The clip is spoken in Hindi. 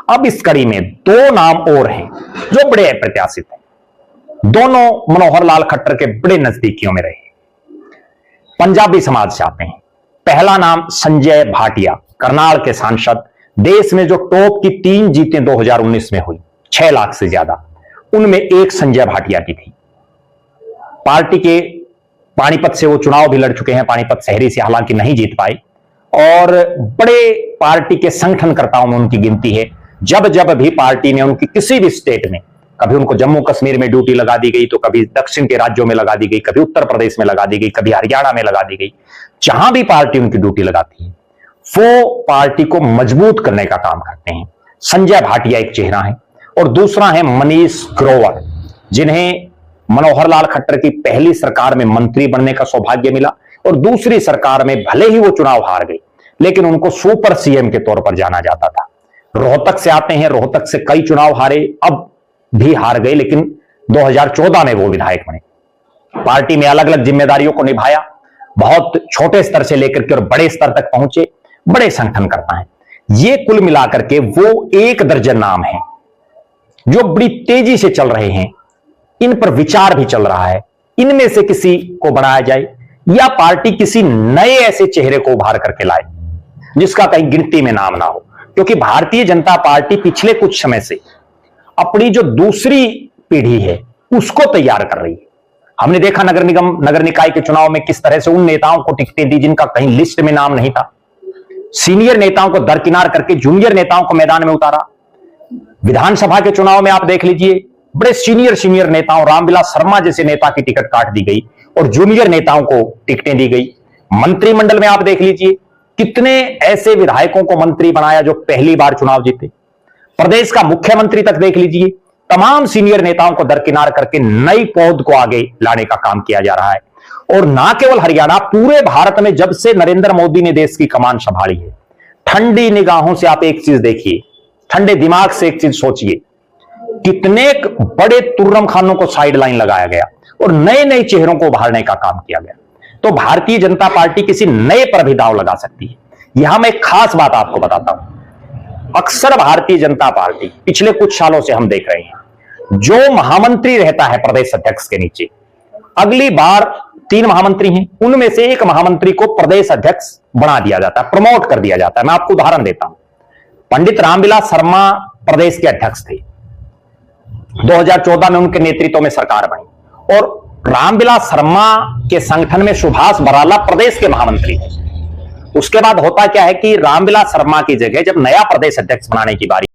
अब इस कड़ी में दो नाम और हैं जो बड़े अप्रत्याशित हैं। दोनों मनोहर लाल खट्टर के बड़े नजदीकियों में रहे, पंजाबी समाज से आते हैं। पहला नाम संजय भाटिया, करनाल के सांसद, देश में जो टॉप की 3 जीतें 2019 में हुई 6 लाख से ज्यादा, उनमें एक संजय भाटिया की थी। पार्टी के पानीपत से वो चुनाव भी लड़ चुके हैं, पानीपत शहरी से हालांकि नहीं जीत पाए, और बड़े पार्टी के संगठनकर्ताओं में उनकी गिनती है। जब जब भी पार्टी ने उनकी किसी भी स्टेट में, कभी उनको जम्मू कश्मीर में ड्यूटी लगा दी गई, तो कभी दक्षिण के राज्यों में लगा दी गई, कभी उत्तर प्रदेश में लगा दी गई, कभी हरियाणा में लगा दी गई, जहां भी पार्टी उनकी ड्यूटी लगाती है वो पार्टी को मजबूत करने का काम करते हैं। संजय भाटिया एक चेहरा है, और दूसरा है मनीष ग्रोवर, जिन्हें मनोहर लाल खट्टर की पहली सरकार में मंत्री बनने का सौभाग्य मिला, और दूसरी सरकार में भले ही वो चुनाव हार गए, लेकिन उनको सुपर सीएम के तौर पर जाना जाता था। रोहतक से आते हैं, रोहतक से कई चुनाव हारे, अब भी हार गए, लेकिन 2014 में वो विधायक बने। पार्टी में अलग अलग जिम्मेदारियों को निभाया, बहुत छोटे स्तर से लेकर के और बड़े स्तर तक पहुंचे, बड़े संगठन करता है। ये कुल मिलाकर के वो 1 दर्जन नाम है जो बड़ी तेजी से चल रहे हैं। इन पर विचार भी चल रहा है, इनमें से किसी को बनाया जाए या पार्टी किसी नए ऐसे चेहरे को उभार करके लाए जिसका कहीं गिनती में नाम ना हो। क्योंकि भारतीय जनता पार्टी पिछले कुछ समय से अपनी जो दूसरी पीढ़ी है उसको तैयार कर रही है। हमने देखा नगर निगम, नगर निकाय के चुनाव में किस तरह से उन नेताओं को टिकटें दी जिनका कहीं लिस्ट में नाम नहीं था। सीनियर नेताओं को दरकिनार करके जूनियर नेताओं को मैदान में उतारा। विधानसभा के चुनाव में आप देख लीजिए, बड़े सीनियर नेताओं, रामविलास शर्मा जैसे नेता की टिकट काट दी गई और जूनियर नेताओं को टिकटें दी गई। मंत्रिमंडल में आप देख लीजिए कितने ऐसे विधायकों को मंत्री बनाया जो पहली बार चुनाव जीते। प्रदेश का मुख्यमंत्री तक देख लीजिए, तमाम सीनियर नेताओं को दरकिनार करके नई पौध को आगे लाने का काम किया जा रहा है। और ना केवल हरियाणा, पूरे भारत में जब से नरेंद्र मोदी ने देश की कमान संभाली है, ठंडी निगाहों से आप एक चीज देखिए, ठंडे दिमाग से एक चीज सोचिए, कितने बड़े तुर्रम खानों को साइड लाइन लगाया गया और नए नए चेहरों को उभारने का काम किया गया। तो भारतीय जनता पार्टी किसी नए पर भी दांव लगा सकती है। यहां मैं एक खास बात आपको बताता हूं। अक्सर भारतीय जनता पार्टी पिछले कुछ सालों से हम देख रहे हैं, जो महामंत्री रहता है प्रदेश अध्यक्ष के नीचे, अगली बार 3 महामंत्री हैं, उनमें से एक महामंत्री को प्रदेश अध्यक्ष बना दिया जाता है, प्रमोट कर दिया जाता है। मैं आपको उदाहरण देता हूं। पंडित रामविलास शर्मा प्रदेश के अध्यक्ष थे, 2014 में उनके नेतृत्व में सरकार बनी, और रामविलास शर्मा के संगठन में सुभाष बराला प्रदेश के महामंत्री थे। उसके बाद होता क्या है कि रामविलास शर्मा की जगह जब नया प्रदेश अध्यक्ष बनाने की बारी